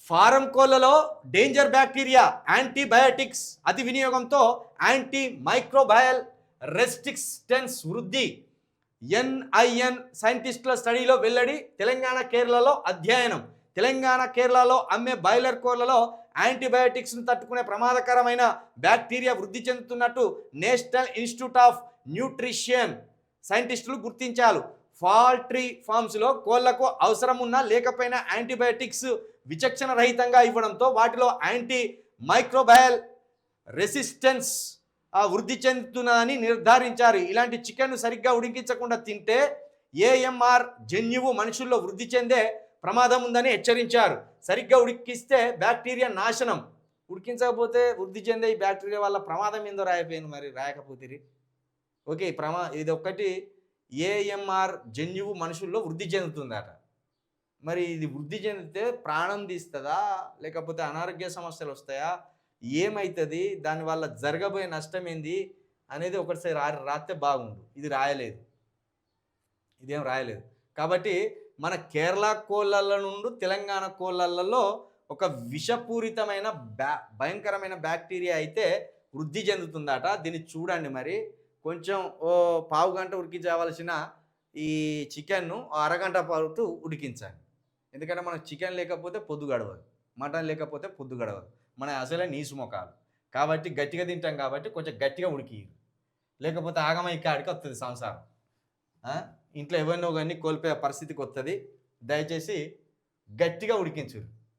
Form కోళ్లలో danger bacteria antibiotics అతి వినియోగంతో anti microbial resistance వృద్ధి. ఎన్ఐఎన్ సైంటిస్టుల స్టడీలో వెల్లడి. తెలంగాణ కేరళలో అధ్యయనం. తెలంగాణ కేరళలో అమ్మే బాయిలర్ కోళ్లలో యాంటీబయాటిక్స్ను తట్టుకునే ప్రమాదకరమైన బ్యాక్టీరియా వృద్ధి చెందుతున్నట్టు నేషనల్ ఇన్స్టిట్యూట్ ఆఫ్ న్యూట్రిషన్ సైంటిస్టులు గుర్తించారు. పౌల్ట్రీ ఫార్మ్స్లో కోళ్లకు అవసరం ఉన్నా లేకపోయినా యాంటీబయాటిక్స్ విచక్షణ రహితంగా ఇవ్వడంతో వాటిలో యాంటీ మైక్రోబయల్ రెసిస్టెన్స్ వృద్ధి చెందుతున్నదని నిర్ధారించారు. ఇలాంటి చికెన్ను సరిగ్గా ఉడికించకుండా తింటే ఏఎంఆర్ జన్యువు మనుషుల్లో వృద్ధి చెందే ప్రమాదం ఉందని హెచ్చరించారు. సరిగ్గా ఉడికిస్తే బ్యాక్టీరియా నాశనం, ఉడికించకపోతే వృద్ధి చెందే ఈ బ్యాక్టీరియా వల్ల ప్రమాదం ఏందో రాయపోయింది, మరి రాయకపోతే ఓకే. ఇది ఒక్కటి ఏఎంఆర్ జన్యువు మనుషుల్లో వృద్ధి చెందుతుందట. మరి ఇది వృద్ధి చెందితే ప్రాణం తీస్తుందా, లేకపోతే అనారోగ్య సమస్యలు వస్తాయా, ఏమవుతుంది, దానివల్ల జరగబోయే నష్టం ఏంది అనేది ఒకటిసారి రాస్తే బాగుండు. ఇది రాయలేదు, ఇదేం రాయలేదు. కాబట్టి మన కేరళ కోళ్ళ నుండి తెలంగాణ కోళ్ళల్లో ఒక విషపూరితమైన భయంకరమైన బ్యాక్టీరియా అయితే వృద్ధి చెందుతుందట. దీన్ని చూడండి. మరి కొంచెం ఓ పావు గంట ఉడికించవలసిన ఈ చికెన్ను అరగంట పాటు ఉడికించండి. ఎందుకంటే మనకు చికెన్ లేకపోతే పొద్దు గడవదు, మటన్ లేకపోతే పొద్దు గడవదు, మన అసలే నీసు మొఖాలు. కాబట్టి గట్టిగా తింటాం కాబట్టి కొంచెం గట్టిగా ఉడికి, లేకపోతే ఆగమై కాడికి వస్తుంది సంసారం. ఇంట్లో ఎవరినో కానీ కోల్పోయే పరిస్థితికి వస్తుంది. దయచేసి గట్టిగా ఉడికించు.